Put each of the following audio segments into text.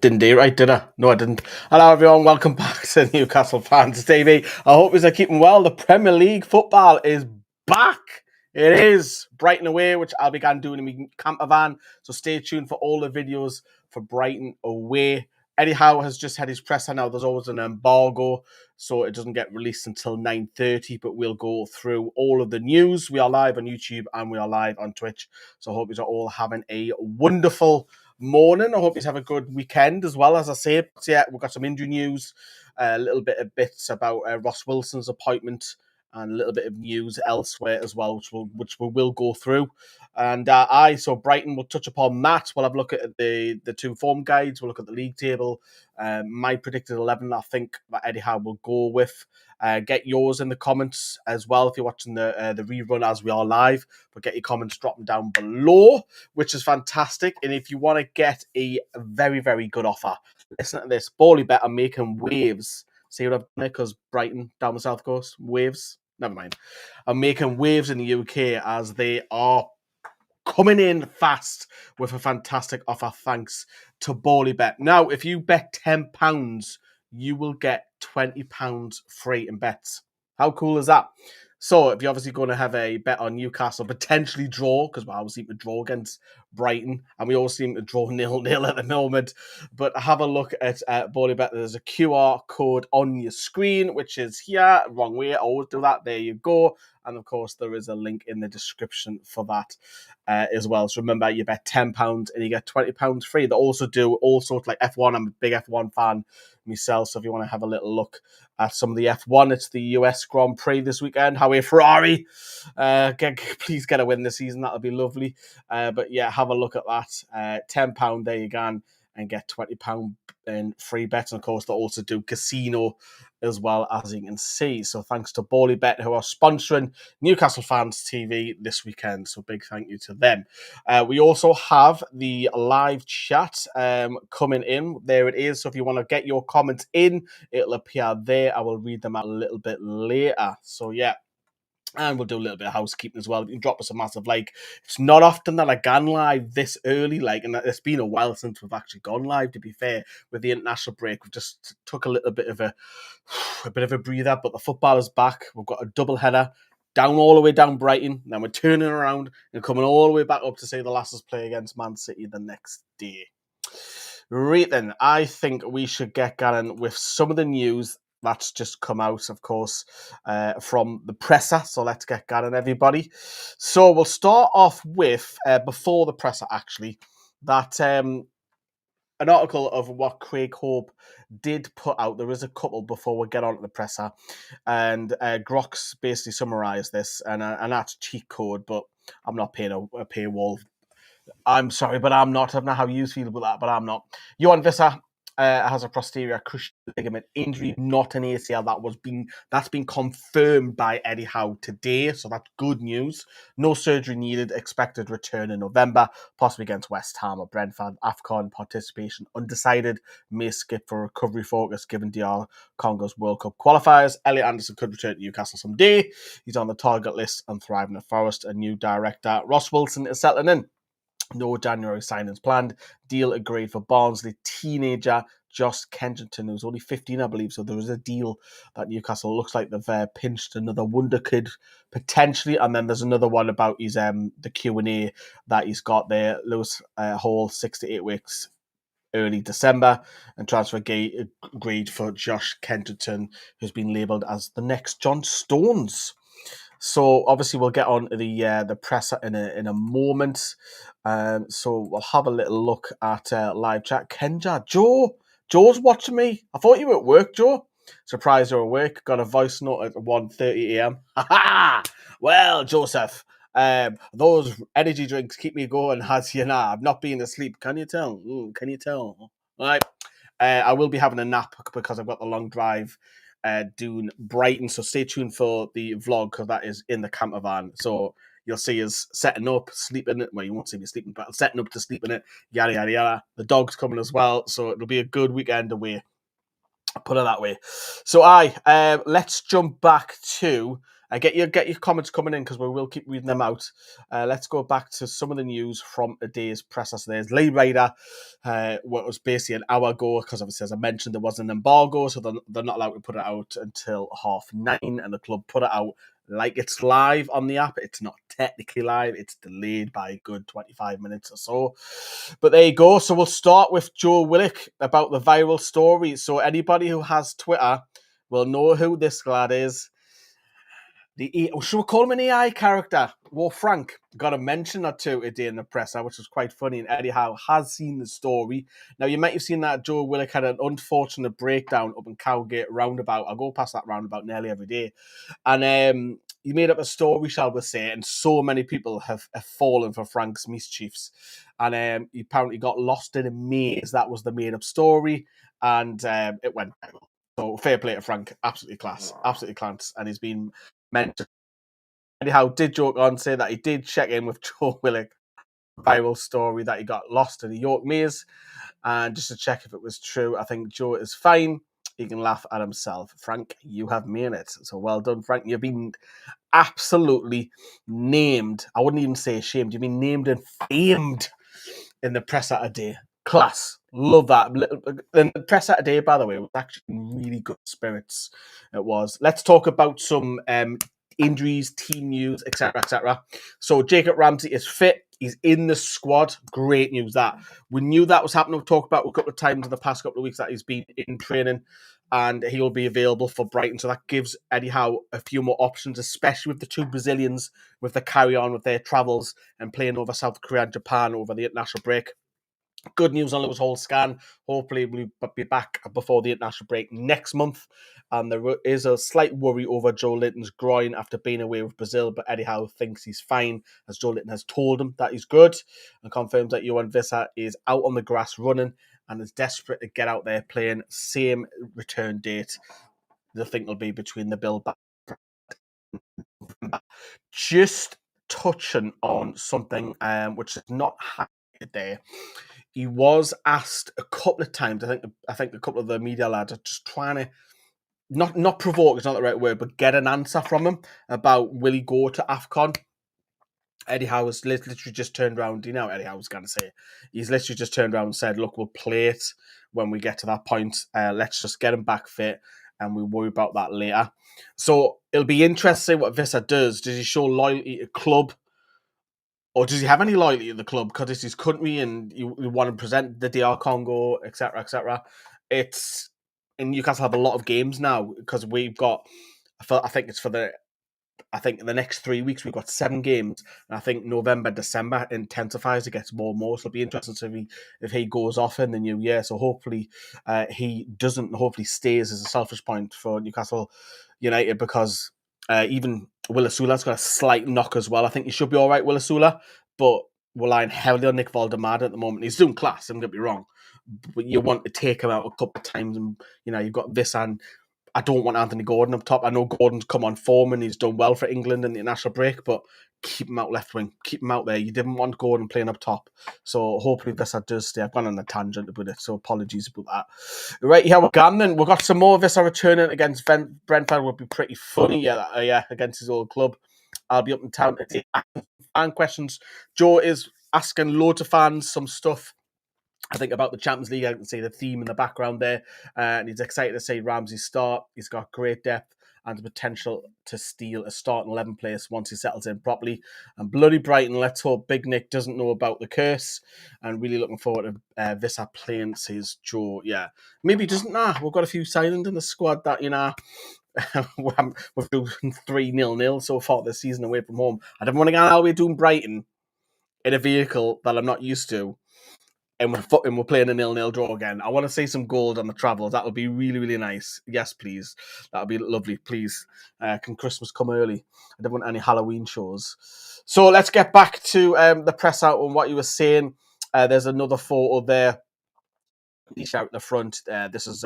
Didn't do it right, did I? No, I didn't. Hello, everyone. Welcome back to Newcastle Fans TV. I hope you're keeping well. The Premier League football is back. It is Brighton away, which I'll begin doing in my camper van. So stay tuned for all the videos for Brighton away. Eddie Howe has just had his presser now. There's always an embargo, so it doesn't get released until 9:30, but we'll go through all of the news. We are live on YouTube and we are live on Twitch. So I hope you're all having a wonderful morning. I hope you have a good weekend as well. As I say, yeah, we've got some injury news, a little bit of bits about Ross Wilson's appointment, and a little bit of news elsewhere as well, which we will go through. And so Brighton will touch upon that. We'll have a look at the two form guides. We'll look at the league table. My predicted 11, I think that Eddie Howe will go with. Get yours in the comments as well if you're watching the rerun as we are live. But get your comments dropping down below, which is fantastic. And if you want to get a very, very good offer, listen to this. Bally Bet are making waves. See what I've done there? Because Brighton down the south coast, waves. Never mind. Are making waves in the UK as they are coming in fast with a fantastic offer thanks to Bally Bet. Now, if you bet £10, you will get £20 free in bets. How cool is that? So if you're obviously going to have a bet on Newcastle, potentially draw, because we always seem to draw against Brighton, and we all seem to draw 0-0 at the moment, but have a look at Bally Bet. There's a QR code on your screen, which is here. Wrong way, I always do that. There you go. And of course, there is a link in the description for that as well. So remember, you bet £10 and you get £20 free. They also do all sorts like F1. I'm a big F1 fan myself. So if you want to have a little look at some of the F1, it's the US Grand Prix this weekend. However, Ferrari, please get a win this season. That'll be lovely. But yeah, have a look at that. £10 there you go, and get £20 in free bets. And of course, they also do casino as well, as you can see. So thanks to Bally Bet, who are sponsoring Newcastle Fans TV this weekend. So big thank you to them. We also have the live chat coming in. There it is. So if you want to get your comments in, it'll appear there. I will read them out a little bit later. So yeah. And we'll do a little bit of housekeeping as well. You can drop us a massive like. It's not often that I gone live this early, and it's been a while since we've actually gone live, to be fair, with the international break. We just took a little bit of a bit of a breather, but the football is back. We've got a double header all the way down Brighton. Then we're turning around and coming all the way back up to see the Lasses play against Man City the next day. Right then, I think we should get going with some of the news that's just come out, of course, from the presser. So let's get going, everybody. So we'll start off with, before the presser, actually, that an article of what Craig Hope did put out. There is a couple before we get on to the presser. And Grox basically summarised this, and that's cheat code, but I'm not paying a paywall. I'm sorry, but I'm not. I don't know how you feel about that, but I'm not. Yoane Wissa has a posterior cruciate ligament injury, not an ACL. That's been confirmed by Eddie Howe today, so that's good news. No surgery needed. Expected return in November, possibly against West Ham or Brentford. AFCON participation undecided. May skip for recovery focus given DR Congo's World Cup qualifiers. Elliot Anderson could return to Newcastle someday. He's on the target list and thriving at Forest. A new director, Ross Wilson, is settling in. No January signings planned. Deal agreed for Barnsley teenager Josh Kensington, who's only 15, I believe. So there is a deal that Newcastle looks like they've pinched another wonder kid potentially. And then there's another one about his the Q&A that he's got there. Lewis Hall, 6 to 8 weeks. Early December, and transfer agreed for Josh Kensington, who's been labelled as the next John Stones. So obviously we'll get on to the presser in a moment. So we'll have a little look at live chat. Kenja, Joe's watching me. I thought you were at work, Joe. Surprised you're at work. Got a voice note at 1:30 a.m. Ha ha! Well, Joseph, those energy drinks keep me going as you know. I've not been asleep. Can you tell? Can you tell? All right. I will be having a nap because I've got the long drive doing Brighton. So stay tuned for the vlog because that is in the camper van. So you'll see us setting up, sleeping. Well, you won't see me sleeping, but setting up to sleep in it. Yada, yada, yada. The dog's coming as well. So it'll be a good weekend away. I'll put it that way. So let's jump back to Get your comments coming in because we will keep reading them out. Let's go back to some of the news from a day's presser. So there's Lee Ryder, what was basically an hour ago, because obviously, as I mentioned, there was an embargo, so they're not allowed to put it out until 9:30, and the club put it out like it's live on the app. It's not technically live, it's delayed by a good 25 minutes or so. But there you go. So we'll start with Joe Willock about the viral story. So anybody who has Twitter will know who this lad is. Should we call him an AI character? Well, Frank got a mention or two today in the presser, which was quite funny. And Eddie Howe has seen the story. Now, you might have seen that Joe Willock had an unfortunate breakdown up in Cowgate roundabout. I go past that roundabout nearly every day. And he made up a story, shall we say, and so many people have fallen for Frank's mischiefs. And he apparently got lost in a maze. That was the made-up story. And it went viral. So fair play to Frank. Absolutely class. Absolutely class. And he's been mentioned. Eddie Howe did joke on, say that he did check in with Joe Willock, viral story that he got lost in the York maze, and just to check if it was true. I think Joe is fine. He can laugh at himself. Frank, you have made it. So well done, Frank. You've been absolutely named. I wouldn't even say ashamed. You've been named and famed in the press Saturday. Class. Love that. And the press Saturday, by the way, was actually in really good spirits. It was. Let's talk about some injuries, team news, etc., etc. So Jacob Ramsey is fit. He's in the squad. Great news that. We knew that was happening. We've talked about a couple of times in the past couple of weeks that he's been in training and he will be available for Brighton. So that gives Eddie Howe a few more options, especially with the two Brazilians with the carry on with their travels and playing over South Korea and Japan over the international break. Good news on Lewis Hall's scan. Hopefully, we'll be back before the international break next month. And there is a slight worry over Joe Linton's groin after being away with Brazil, but Eddie Howe thinks he's fine, as Joe Linton has told him that he's good, and confirms that Yoane Wissa is out on the grass running and is desperate to get out there playing. Same return date, I think will be between the Bill. Just touching on something which is not happening there. He was asked a couple of times. I think a couple of the media lads are just trying to not provoke, it's not the right word, but get an answer from him about will he go to AFCON. Eddie Howe has literally just turned around. You know what Eddie Howe was going to say? He's literally just turned around and said, look, we'll play it when we get to that point. Let's just get him back fit and we'll worry about that later. So it'll be interesting what Wissa does. Does he show loyalty to club? Or does he have any loyalty to the club because it's his country and you want to present the DR Congo, etc., etc.? It's in Newcastle have a lot of games now because we've got. I think in the next 3 weeks we've got 7 games, and I think November, December intensifies. It gets more and more. So it'll be interesting to see if he goes off in the new year. So hopefully he doesn't. Hopefully stays as a selfish point for Newcastle United because. Even Willisula's got a slight knock as well. I think he should be all right, Willisula, but we're relying heavily on Nick Valdemar at the moment. He's doing class, don't get me wrong, but you want to take him out a couple of times, and you've got this, and I don't want Anthony Gordon up top. I know Gordon's come on form and he's done well for England in the international break, but keep him out left wing, keep him out there. You didn't want Gordon playing up top, so hopefully Vissa does stay. I've gone on a tangent about it, so apologies about that. Right, yeah, we're gone then. We've got some more Vissa returning against Brentford. Would be pretty funny, yeah, against his old club. I'll be up in town to take fan questions. Joe is asking loads of fans some stuff. I think about the Champions League. I can see the theme in the background there. And he's excited to see Ramsey start. He's got great depth and the potential to steal a starting 11 place once he settles in properly. And bloody Brighton, let's hope Big Nick doesn't know about the curse. And really looking forward to Vissa playing, says Joe. Yeah, maybe he doesn't. We've got a few silent in the squad that, we're doing 3-0 so far this season away from home. I don't want to go all the way doing Brighton in a vehicle that I'm not used to. And we're playing a 0-0 draw again. I want to see some gold on the travels. That would be really, really nice. Yes, please. That would be lovely. Please. Can Christmas come early? I don't want any Halloween shows. So let's get back to the press out on what you were saying. There's another photo there. Shout at the front. This is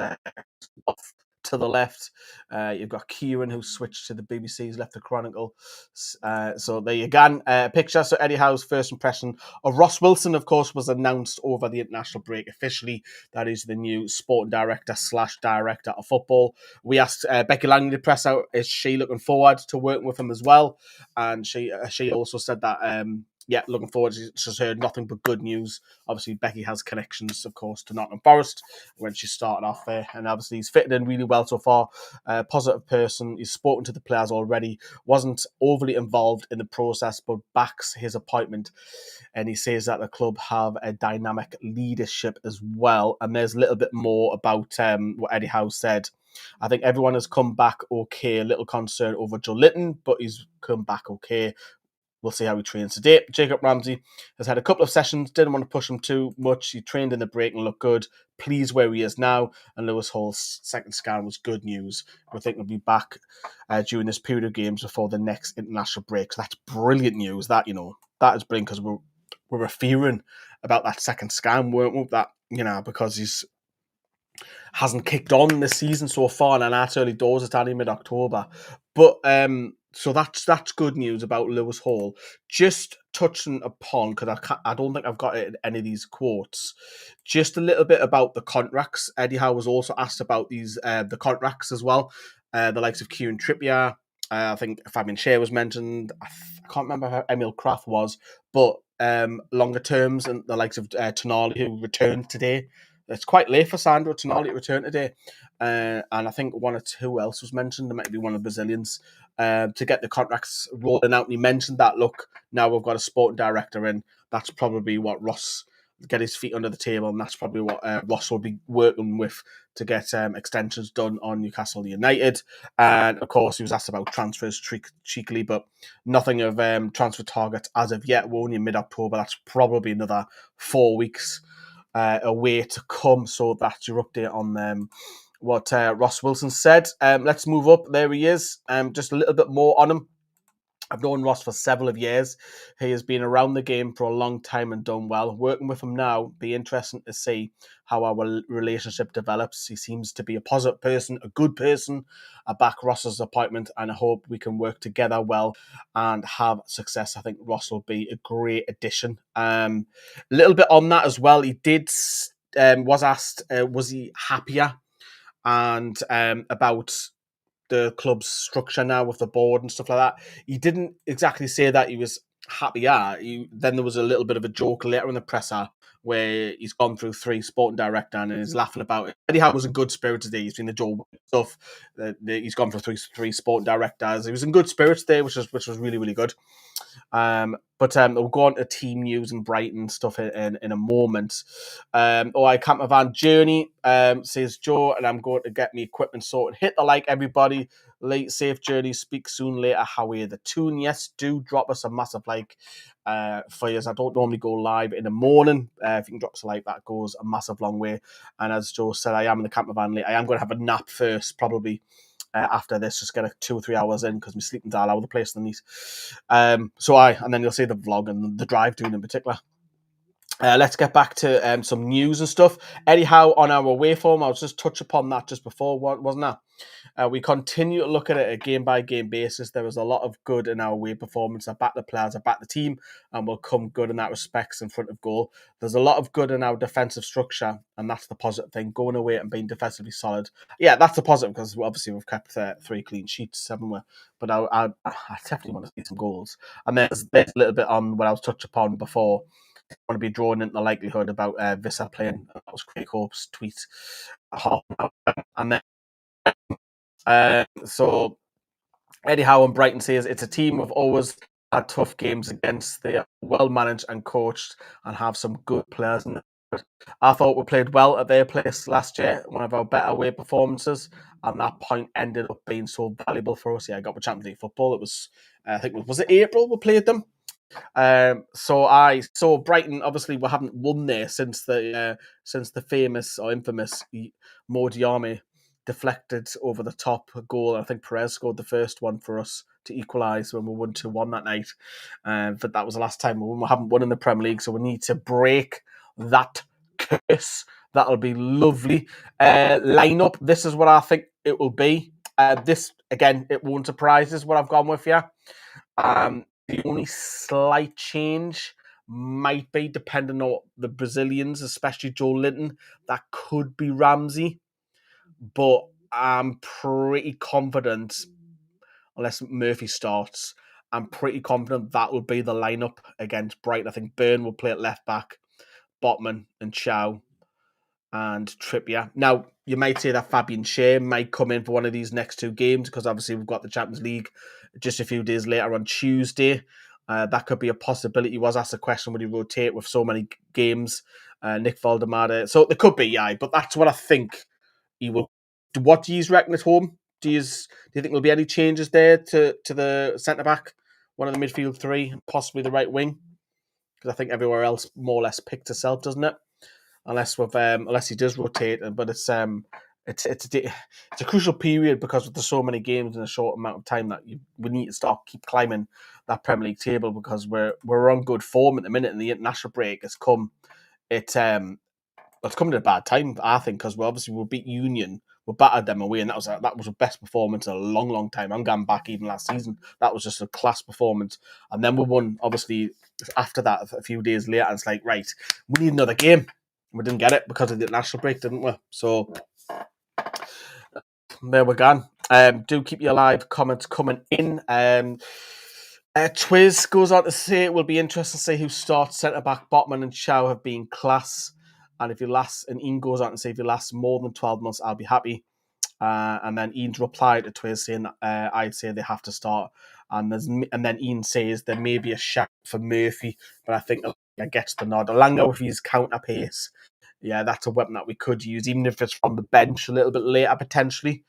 to the left. You've got Kieran, who switched to the BBC's Left the Chronicle. So there you go. Picture. So Eddie Howe's first impression of Ross Wilson, of course, was announced over the international break officially. That is the new sporting director / director of football. We asked Becky Langley to press out, is she looking forward to working with him as well? And she also said that, looking forward. She's heard nothing but good news. Obviously, Becky has connections, of course, to Nottingham Forest when she started off there. And obviously, he's fitted in really well so far. Positive person. He's spoken to the players already. Wasn't overly involved in the process, but backs his appointment. And he says that the club have a dynamic leadership as well. And there's a little bit more about what Eddie Howe said. I think everyone has come back okay. A little concern over Joe Litton, but he's come back okay. We'll see how he trains today. Jacob Ramsey has had a couple of sessions, didn't want to push him too much. He trained in the break and looked good. Pleased where he is now. And Lewis Hall's second scan was good news. We think he'll be back during this period of games before the next international break. So that's brilliant news. That is brilliant because we're fearing about that second scan, weren't we? That because he's hasn't kicked on this season so far, and that's early doors. It's only mid-October, but so that's good news about Lewis Hall. Just touching upon, because I don't think I've got it in any of these quotes. Just a little bit about the contracts. Eddie Howe was also asked about these the contracts as well. The likes of Kieran Trippier. I think Fabian Schär was mentioned. I can't remember how Emil Kraft was, but longer terms, and the likes of Tonali, who returned today. It's quite late for Sandro Tonali to return today. And I think one or two else was mentioned. There might be one of the Brazilians to get the contracts rolling out. And he mentioned that, look, now we've got a sporting director in. That's probably what Ross get his feet under the table. And that's probably what Ross will be working with to get extensions done on Newcastle United. And, of course, he was asked about transfers cheekily, but nothing of transfer targets as of yet. We're only in mid-October. That's probably another 4 weeks away to come. So that's your update on what Ross Wilson said. Let's move up. There he is. Just a little bit more on him. I've known Ross for several years. He has been around the game for a long time and done well. Working with him now, be interesting to see how our relationship develops. He seems to be a positive person, a good person. I back Ross's appointment and I hope we can work together well and have success. I think Ross will be a great addition. A little bit on that as well. He was asked, was he happier and about the club's structure now with the board and stuff like that. He didn't exactly say that he was happier. Then there was a little bit of a joke later in the presser where he's gone through 3 sporting director and he's laughing about it. Eddie Howe was in good spirits today. He's seen the Joe stuff. He's gone through three sporting directors. He was in good spirits today, which was really, really good. But we'll go on to team news and Brighton stuff in a moment. I can't my van journey, says Joe, and I'm going to get me equipment sorted. Hit the like, everybody. Late safe journey. Speak soon later. How are you? The tune? Yes, do drop us a massive like for you. I don't normally go live in the morning. If you can drop us a like, that goes a massive long way. And as Joe said, I am in the camper van late. I am going to have a nap first, probably. After this, just get 2 or 3 hours in because my sleeping's all over the place in these. And then you'll see the vlog and the drive doing in particular. Let's get back to some news and stuff. Eddie Howe on our away form. I'll just touch upon that just before, wasn't that? We continue to look at it a game-by-game basis. There was a lot of good in our away performance. I back the players, I back the team, and we'll come good in that respect in front of goal. There's a lot of good in our defensive structure, and that's the positive thing. Going away and being defensively solid. Yeah, that's the positive, because obviously we've kept 3 clean sheets, haven't we? But I definitely want to see some goals. And there's a little bit on what I was touched upon before. I want to be drawn into the likelihood about Wissa playing. That was Craig Hope's tweet. And then so Eddie Howe and Brighton says it's a team we've always had tough games against. They are well managed and coached and have some good players. I thought we played well at their place last year, one of our better away performances, and that point ended up being so valuable for us. Yeah, I got the Champions League football. It was, I think, was it April we played them? So Brighton, obviously we haven't won there since the famous or infamous Mo Diame deflected over the top goal. I think Perez scored the first one for us to equalise when we won 2-1 that night. But that was the last time we haven't won in the Premier League, so we need to break that curse That'll be lovely. Lineup. This is what I think it will be. This again, it won't surprise us what I've gone with here. The only slight change might be depending on the Brazilians, especially Joe Linton. That could be Ramsey, but I'm pretty confident, unless Murphy starts, I'm pretty confident that will be the lineup against Brighton. I think Byrne will play at left back, Botman and Chow and Trippier. Now, you might say that Fabian Schär might come in for one of these next two games because obviously we've got the Champions League just a few days later on Tuesday. That could be a possibility. He was asked a question, would he rotate with so many games? Nick Valdemar. So there could be, yeah, but that's what I think he will. What do you reckon at home? Do you think there'll be any changes there to the centre-back, one of the midfield three, possibly the right wing? Because I think everywhere else more or less picked itself, doesn't it? Unless he does rotate, but it's a crucial period because there's so many games in a short amount of time that we need to keep climbing that Premier League table because we're on good form at the minute, and the international break has come. It's come at a bad time, I think, because we'll beat Union, we battered them away, and that was the best performance in a long, long time. I'm going back even last season. That was just a class performance, and then we won obviously after that a few days later. And it's like, right, we need another game. We didn't get it because of the international break, didn't we? So there we go. Do keep your live comments coming in. Twiz goes on to say it will be interesting to see who starts centre back. Botman and Chow have been class, and Ian goes on to say if he lasts more than 12 months, I'll be happy. And then Ian's replied to Twiz saying I'd say they have to start. And then Ian says there may be a shout for Murphy, but I think that gets the nod. Alanga with his counter pace. Yeah, that's a weapon that we could use, even if it's from the bench a little bit later, potentially,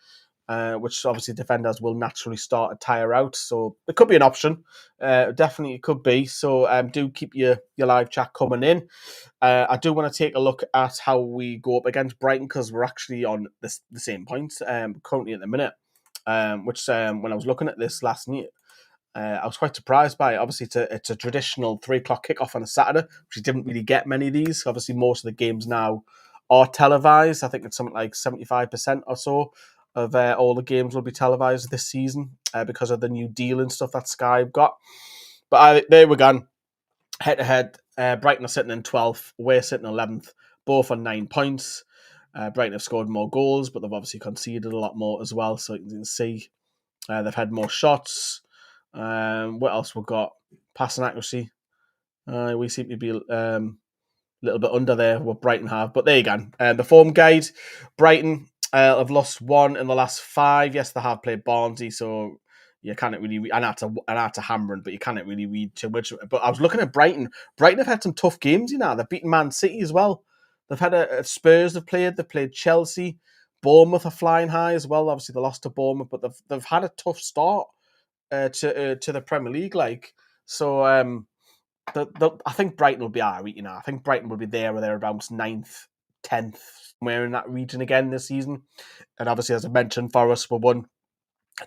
which obviously defenders will naturally start to tire out. So it could be an option. Definitely it could be. So do keep your live chat coming in. I do want to take a look at how we go up against Brighton because we're actually on the same points currently at the minute, which when I was looking at this last night, I was quite surprised by it. Obviously, it's a traditional 3:00 kickoff on a Saturday, which you didn't really get many of these. Obviously, most of the games now are televised. I think it's something like 75% or so of all the games will be televised this season because of the new deal and stuff that Sky have got. But there we go. Head to head, Brighton are sitting in 12th. We're sitting 11th, both on 9 points. Brighton have scored more goals, but they've obviously conceded a lot more as well. So you can see they've had more shots. What else we've got? Passing accuracy. We seem to be a little bit under there what Brighton have, but there you go. The form guide. Brighton have lost 1 in the last 5. Yes, they have played Barnsley, so you can't really. And that's a hammering, but you can't really read too much. But I was looking at Brighton. Brighton have had some tough games. They've beaten Man City as well. They've had a Spurs. They've played Chelsea. Bournemouth are flying high as well. Obviously, they lost to Bournemouth, but they've had a tough start to the Premier League, so. I think Brighton will be alright. I think Brighton will be there or thereabouts, 9th, 10th, somewhere in that region again this season. And obviously, as I mentioned, Forest were won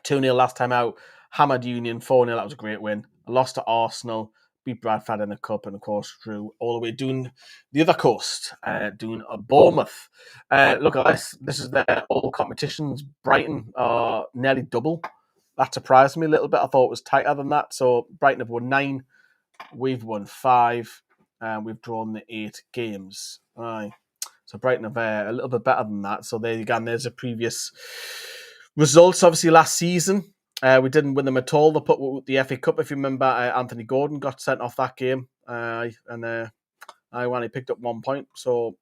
2-0 last time out. Hammered Union 4-0. That was a great win. A loss to Arsenal. Beat Bradford in the cup, and of course drew all the way down the other coast, doing Bournemouth. Look at this. This is all competitions. Brighton are nearly double. That surprised me a little bit. I thought it was tighter than that. So Brighton have won 9, we've won 5, and we've drawn the 8 games. Aye. So Brighton have a little bit better than that. So there you go. And there's the previous results. Obviously, last season we didn't win them at all. They put the FA Cup. If you remember, Anthony Gordon got sent off that game, and I only picked up 1 point. So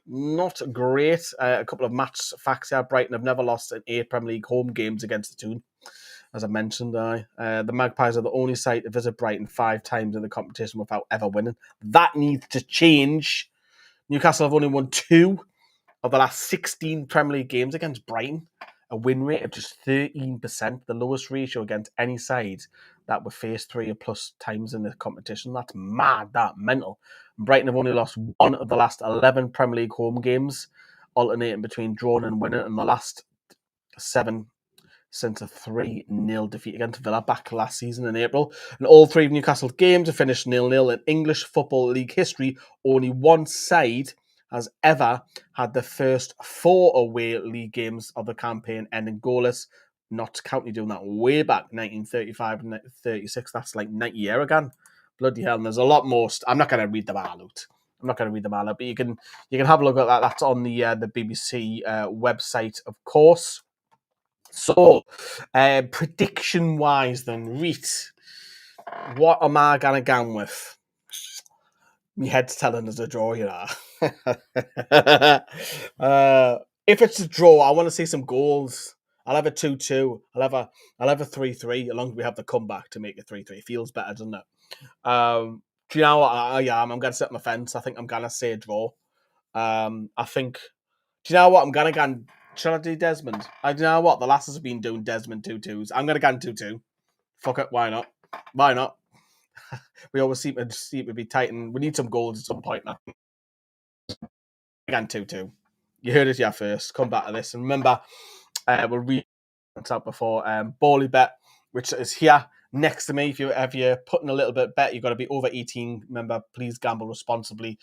not great. A couple of match facts here. Brighton have never lost in 8 Premier League home games against the Toon. As I mentioned, the Magpies are the only side to visit Brighton 5 times in the competition without ever winning. That needs to change. Newcastle have only won 2 of the last 16 Premier League games against Brighton. A win rate of just 13%, the lowest ratio against any side that were faced 3 or plus times in the competition. That's mad, that mental. Brighton have only lost 1 of the last 11 Premier League home games, alternating between drawing and winning in the last 7 since a 3-0 defeat against Villa back last season in April. And all 3 of Newcastle's games have finished 0-0 in English Football League history. Only one side has ever had the first 4 away league games of the campaign ending goalless. Not counting doing that way back 1935 and 36. That's like 90 years again. Bloody hell! And there's a lot more. I'm not going to read them all out. But you can have a look at that. That's on the BBC website, of course. So, prediction wise, then, Reet, what am I gonna go with? My head's telling us a draw, you know. If it's a draw, I want to see some goals. I'll have a 2-2. I'll have a 3-3. As long as we have the comeback to make it 3-3, feels better, doesn't it? Do you know what I am? I'm gonna sit on the fence. I think I'm gonna say a draw. I think. Do you know what? I'm gonna go. Shall I do Desmond? Do you know what? The lasses have been doing Desmond 2-2s. I'm gonna go 2-2. Fuck it. Why not? Why not? We always seem to be tight, and we need some goals at some point now. Again, 2-2. You heard it here first. Come back to this, and remember, we'll read it out before. Bally bet, which is here next to me. If you're putting a little bit bet, you've got to be over 18. Remember, please gamble responsibly.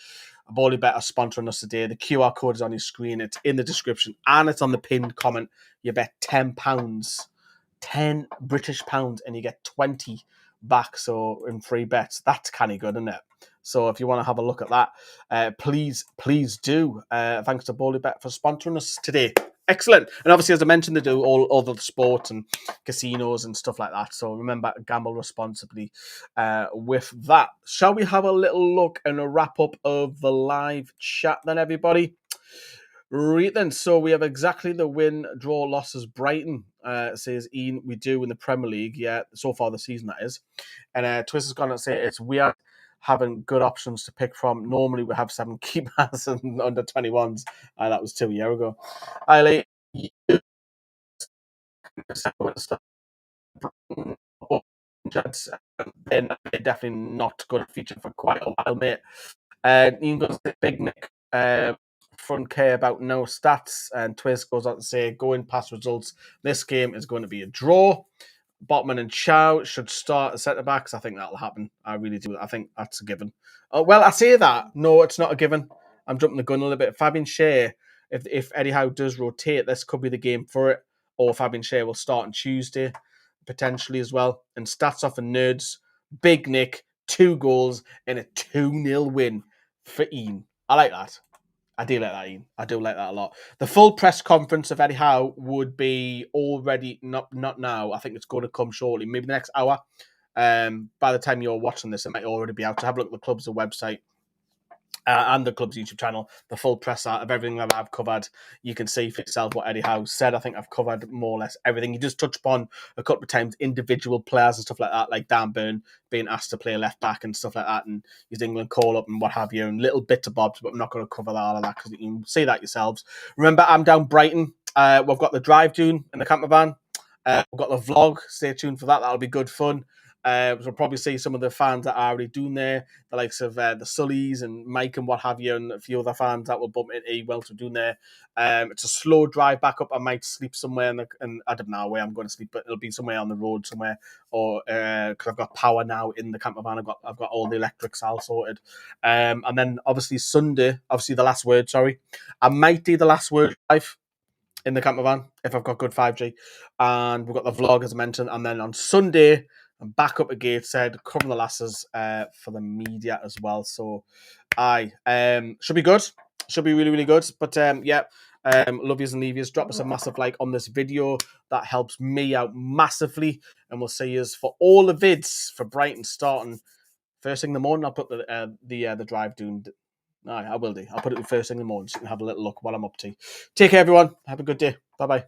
Bally bet are sponsoring us today. The QR code is on your screen. It's in the description, and it's on the pinned comment. You bet £10, 10 British pounds, and you get 20 back. So in free bets, that's kind of good, isn't it? So if you want to have a look at that, please do. Thanks to Bally Bet for sponsoring us today. Excellent. And obviously, as I mentioned, they do all other sports and casinos and stuff like that. So remember, gamble responsibly with that. Shall we have a little look and a wrap up of the live chat then, everybody? Right then, so we have exactly the win, draw, losses. Brighton, says Ian, we do in the Premier League. Yeah, so far the season, that is. And Twist has gone and say it's weird having good options to pick from. Normally we have 7 keepers and under 21s. That was 2 years ago. They're definitely not going to feature for quite a while, mate. Ian goes to Big Nick. Front care about no stats, and Twist goes on to say, going past results, this game is going to be a draw. Botman and Chow should start as centre backs. I think that'll happen. I really do. I think that's a given. Well, I say that. No, it's not a given. I'm jumping the gun a little bit. Fabian Schär, if Eddie Howe does rotate, this could be the game for it. Or Fabian Schär will start on Tuesday, potentially as well. And stats off and nerds. Big Nick, 2 goals and a 2-0 win for Ian. I like that. I do like that, Ian. I do like that a lot. The full press conference of Eddie Howe would be already, not now. I think it's going to come shortly, maybe the next hour. By the time you're watching this, it might already be out. So have a look at the club's website and the club's YouTube channel. The full press out of everything that I've covered. You can see for yourself what Eddie Howe said. I think I've covered more or less everything. He just touched upon a couple of times individual players and stuff like that, like Dan Burn being asked to play left back and stuff like that, and his England call up and what have you, and little bits of bobs, but I'm not going to cover all of that because you can see that yourselves. Remember, I'm down Brighton. We've got the drive tune in the camper van. We've got the vlog. Stay tuned for that. That'll be good fun. We'll probably see some of the fans that are already doing there, the likes of the Sullys and Mike and what have you, and a few other fans that will bump into Welsh are doing there. It's a slow drive back up. I might sleep somewhere, and I don't know where I'm going to sleep, but it'll be somewhere on the road somewhere, or because I've got power now in the camper van. I've got all the electrics all sorted, and then obviously Sunday, the last word. Sorry, I might do the last word live in the camper van if I've got good 5G, and we've got the vlog as I mentioned, and then on Sunday. And back up at Gateshead, covering the lasses for the media as well. So, should be good. Should be really, really good. But, love yous and leave yous. Drop us a massive like on this video. That helps me out massively. And we'll see yous for all the vids for Brighton starting first thing in the morning. I'll put the drive doing. I will do. I'll put it first thing in the morning so you can have a little look what I'm up to. Take care, everyone. Have a good day. Bye-bye.